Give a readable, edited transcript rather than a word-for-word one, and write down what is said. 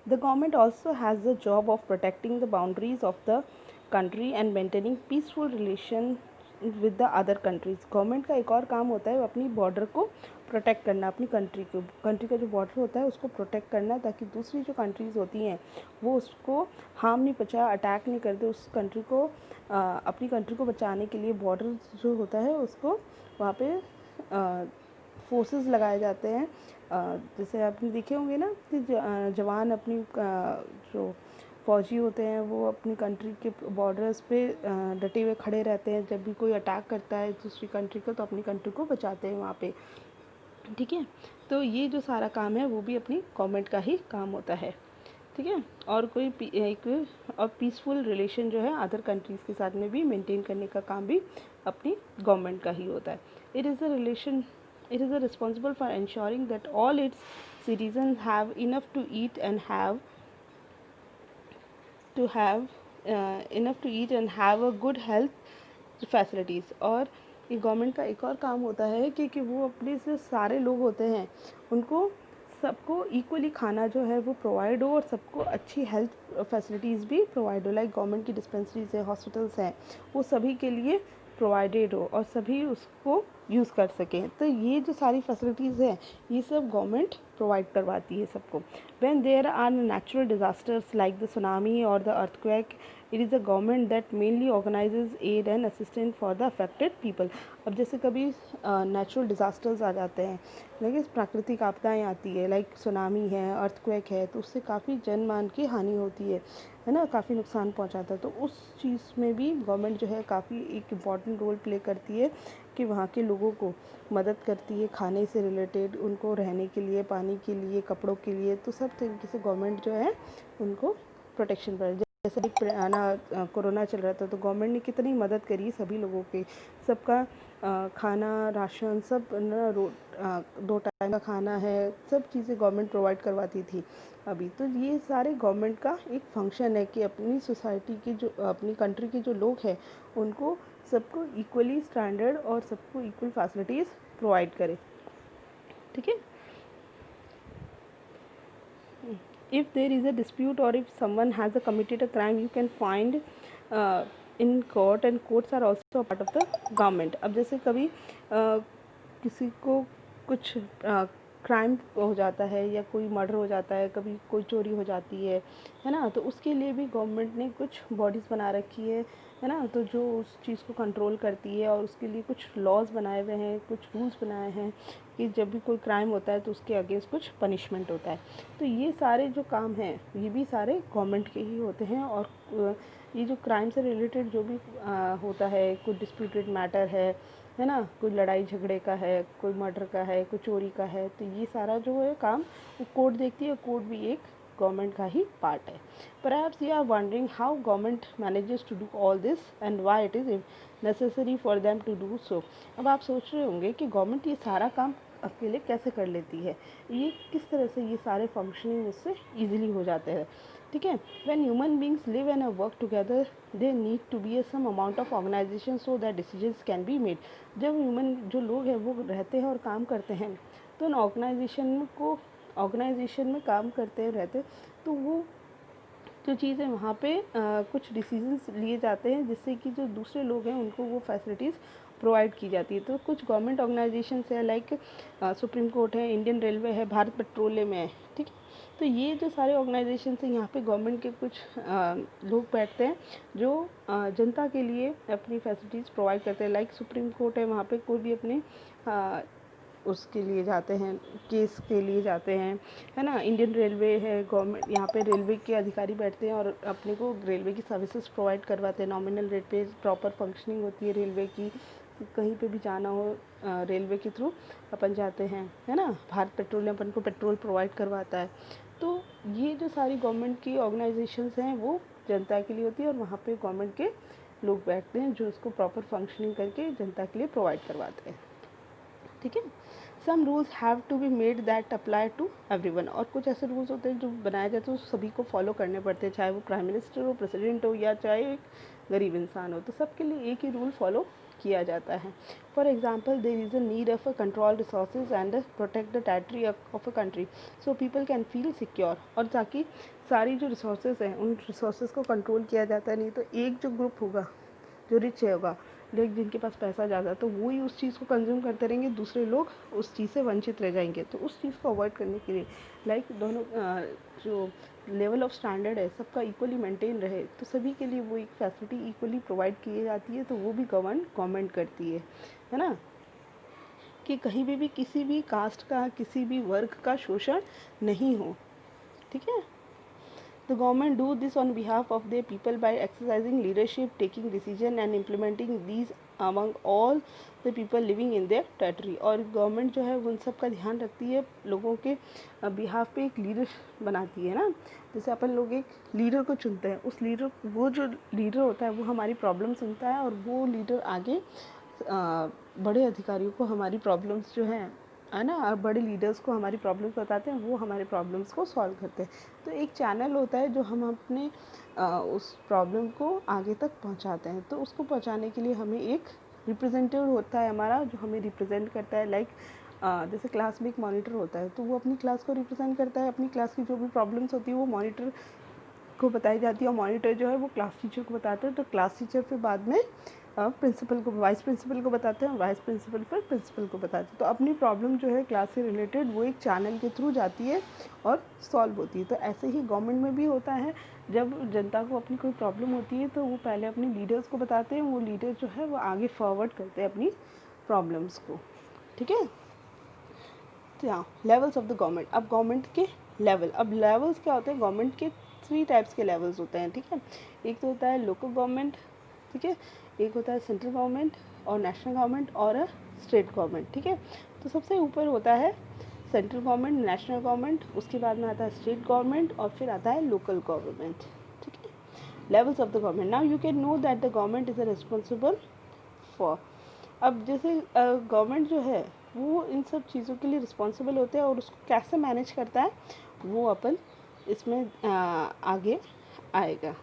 The government also has the job of protecting the boundaries of the country and maintaining peaceful relation with the other countries. Government का एक और काम होता है वो अपनी बॉर्डर को प्रोटेक्ट करना, अपनी कंट्री का जो बॉर्डर होता है उसको प्रोटेक्ट करना, ताकि दूसरी जो कंट्रीज़ होती हैं वो उसको हार्म नहीं पहुँचाए, अटैक नहीं कर दे उस कंट्री को। अपनी कंट्री को बचाने के लिए बॉर्डर जो होता है उसको वहाँ पे फोर्सेस लगाए जाते हैं। जैसे आपने देखे होंगे ना कि जवान अपनी जो फ़ौजी होते हैं वो अपनी कंट्री के बॉर्डर्स पे डटे हुए खड़े रहते हैं। जब भी कोई अटैक करता है दूसरी कंट्री को तो अपनी कंट्री को बचाते हैं वहाँ पे, ठीक है। तो ये जो सारा काम है वो भी अपनी गवर्नमेंट का ही काम होता है, ठीक है। और कोई एक और पीसफुल रिलेशन जो है अदर कंट्रीज़ के साथ में भी मेंटेन करने का काम भी अपनी गवर्नमेंट का ही होता है। It is a responsible for ensuring that all its citizens have enough to eat and have a good health facilities। और ये गवर्नमेंट का एक और काम होता है कि वो अपने से सारे लोग होते हैं उनको सबको इक्वली खाना जो है वो प्रोवाइड हो और सबको अच्छी हेल्थ फैसिलिटीज़ भी प्रोवाइड हो। लाइक गवर्नमेंट की डिस्पेंसरीज है, हॉस्पिटल्स हैं, वो सभी के लिए प्रोवाइडेड हो और सभी उसको यूज़ कर सकें। तो ये जो सारी फैसिलिटीज़ हैं ये सब गवर्नमेंट प्रोवाइड करवाती है सबको। When there are natural disasters like the tsunami और the earthquake, it is the government that mainly organizes aid and assistant for the affected people. अब जैसे कभी नेचुरल डिज़ास्टर्स आ जाते हैं, लेकिन प्राकृतिक आपदाएँ आती है, लाइक सुनामी है, अर्थक्वेक है, तो उससे काफ़ी जन मान की हानि होती है ना, काफ़ी नुकसान पहुंचाता है। तो उस चीज़ में भी गवर्नमेंट जो है काफ़ी एक इम्पॉर्टेंट रोल प्ले करती है कि वहाँ के लोगों को मदद करती है खाने से रिलेटेड, उनको रहने के लिए, पानी के लिए, कपड़ों के लिए। तो सब तरीके से गवर्नमेंट जो है उनको प्रोटेक्शन पर, जैसे एक कोरोना चल रहा था तो गवर्नमेंट ने कितनी मदद करी सभी लोगों की, सबका खाना, राशन, सब ना 2 टाइम का खाना है, सब चीज़ें गवर्नमेंट प्रोवाइड करवाती थी अभी। तो ये सारे गवर्नमेंट का एक फंक्शन है कि अपनी सोसाइटी के जो, अपनी कंट्री के जो लोग हैं उनको सबको इक्वली स्टैंडर्ड और सबको इक्वल फैसिलिटीज़ प्रोवाइड करे, ठीक है। If there is a dispute or if someone has committed a crime, you can find in court, and courts are also a part of the government। अब जैसे कभी किसी को कुछ क्राइम हो जाता है या कोई मर्डर हो जाता है, कभी कोई चोरी हो जाती है ना, तो उसके लिए भी गवर्नमेंट ने कुछ बॉडीज़ बना रखी है ना, तो जो उस चीज़ को कंट्रोल करती है और उसके लिए कुछ लॉज बनाए हुए हैं, कुछ रूल्स बनाए हैं कि जब भी कोई क्राइम होता है तो उसके अगेंस्ट कुछ पनिशमेंट होता है। तो ये सारे जो काम हैं ये भी सारे गवर्नमेंट के ही होते हैं। और ये जो क्राइम से रिलेटेड जो भी होता है, कोई डिस्प्यूटेड मैटर है ना, कोई लड़ाई झगड़े का है, कोई मर्डर का है, कोई चोरी का है, तो ये सारा जो है काम वो कोर्ट देखती है। कोर्ट भी एक गवर्नमेंट का ही पार्ट है। Perhaps you are wondering how government manages to do all this and why it is necessary for them to do so। अब आप सोच रहे होंगे कि गवर्नमेंट ये सारा काम अकेले कैसे कर लेती है, ये किस तरह से ये सारे फंक्शनिंग उससे ईजिली हो जाते हैं, ठीक है। When human beings live and work together they need to be some amount of organisation so that decisions can be made. जब ह्यूमन जो लोग हैं वो रहते हैं और काम करते हैं तो उन ऑर्गेनाइजेशन में काम करते रहते, तो वो जो चीज़ें वहाँ पे कुछ डिसीजंस लिए जाते हैं जिससे कि जो दूसरे लोग हैं उनको वो फैसिलिटीज़ प्रोवाइड की जाती है। तो कुछ गवर्नमेंट ऑर्गेनाइजेशंस है, लाइक सुप्रीम कोर्ट है, इंडियन रेलवे है, भारत पेट्रोलियम है, ठीक है। तो ये जो सारे ऑर्गेनाइजेशंस हैं यहाँ पे गवर्नमेंट के कुछ लोग बैठते हैं जो जनता के लिए अपनी फैसिलिटीज़ प्रोवाइड करते हैं। लाइक सुप्रीम कोर्ट है, वहाँ पे कोई भी अपने उसके लिए जाते हैं, केस के लिए जाते हैं, है ना। इंडियन रेलवे है, गवर्नमेंट यहाँ पे रेलवे के अधिकारी बैठते हैं और अपने को रेलवे की सर्विसेज प्रोवाइड करवाते हैं। नॉमिनल रेट पे प्रॉपर फंक्शनिंग होती है रेलवे की, कहीं पे भी जाना हो रेलवे के थ्रू अपन जाते हैं, है ना। भारत पेट्रोलियम अपन को पेट्रोल प्रोवाइड करवाता है। तो ये जो सारी गवर्नमेंट की ऑर्गेनाइजेशंस हैं वो जनता के लिए होती है और वहाँ पे गवर्नमेंट के लोग बैठते हैं जो उसको प्रॉपर फंक्शनिंग करके जनता के लिए प्रोवाइड करवाते हैं, ठीक है। Some rules have to be made that apply to everyone. और कुछ ऐसे रूल्स होते हैं जो बनाए जाते हैं तो सभी को फॉलो करने पड़ते हैं, चाहे वो प्राइम मिनिस्टर हो, प्रेसिडेंट हो या चाहे एक गरीब इंसान हो, तो सबके लिए एक ही रूल फॉलो किया जाता है। For example there is a need of a control resources and protect the territory of a country so people can feel secure. और ताकि सारी जो रिसोर्सेज हैं उन रिसोर्सेज को कंट्रोल किया जाता है, नहीं तो एक जो ग्रुप होगा जो रिच होगा, लेकिन जिनके पास पैसा ज़्यादा, तो वो ही उस चीज़ को कंज्यूम करते रहेंगे, दूसरे लोग उस चीज़ से वंचित रह जाएंगे। तो उस चीज़ को अवॉइड करने के लिए दोनों जो लेवल ऑफ स्टैंडर्ड है सबका इक्वली मेंटेन रहे, तो सभी के लिए वो एक फैसिलिटी इक्वली प्रोवाइड की जाती है, तो वो भी गवर्नमेंट करती है ना, कि कहीं भी किसी भी कास्ट का, किसी भी वर्ग का शोषण नहीं हो। ठीक है। The government do this on behalf of their people by exercising leadership, taking decision and implementing these among all the people living in their territory। और गवर्नमेंट जो है उन सब का ध्यान रखती है, लोगों के बिहाफ पे एक लीडर बनाती है ना। जैसे अपन लोग एक लीडर को चुनते हैं, उस लीडर, वो जो लीडर होता है वो हमारी प्रॉब्लम सुनता है, और वो लीडर आगे बड़े अधिकारियों को हमारी प्रॉब्लम्स जो हैं, है ना, बड़े लीडर्स को हमारी प्रॉब्लम्स बताते हैं, वो हमारे प्रॉब्लम्स को सॉल्व करते हैं। तो एक चैनल होता है जो हम अपने उस प्रॉब्लम को आगे तक पहुंचाते हैं। तो उसको पहुंचाने के लिए हमें एक रिप्रेजेंटेटिव होता है हमारा, जो हमें रिप्रेजेंट करता है। लाइक जैसे क्लास में एक मॉनिटर होता है, तो वो अपनी क्लास को रिप्रेजेंट करता है, अपनी क्लास की जो भी प्रॉब्लम्स होती है वो मॉनिटर को बताई जाती है, और मॉनिटर जो है वो क्लास टीचर को बताते हैं। तो क्लास टीचर फिर बाद में प्रिंसिपल को, वाइस प्रिंसिपल को बताते हैं, वाइस प्रिंसिपल फिर प्रिंसिपल को बताते हैं। तो अपनी प्रॉब्लम जो है क्लास से रिलेटेड वो एक चैनल के थ्रू जाती है और सॉल्व होती है। तो ऐसे ही गवर्नमेंट में भी होता है, जब जनता को अपनी कोई प्रॉब्लम होती है तो वो पहले अपने लीडर्स को बताते हैं, वो लीडर जो है वो आगे फॉरवर्ड करते हैं अपनी प्रॉब्लम्स को। ठीक है। तो यहाँ लेवल्स ऑफ द गवर्नमेंट। अब गवर्नमेंट के लेवल, अब लेवल्स क्या होते हैं, गवर्नमेंट के 3 टाइप्स के लेवल्स होते हैं। ठीक है। एक तो होता है लोकल गवर्नमेंट, ठीक है, एक होता है सेंट्रल गवर्नमेंट और नेशनल गवर्नमेंट और स्टेट गवर्नमेंट। ठीक है। तो सबसे ऊपर होता है सेंट्रल गवर्नमेंट, नेशनल गवर्नमेंट, उसके बाद में आता है स्टेट गवर्नमेंट और फिर आता है लोकल गवर्नमेंट। ठीक है। Levels of the government. Now you can know that the government is responsible for. अब जैसे गवर्नमेंट जो है वो इन सब चीज़ों के लिए रिस्पॉन्सिबल होते हैं, और उसको कैसे मैनेज करता है वो अपन इसमें आगे आएगा।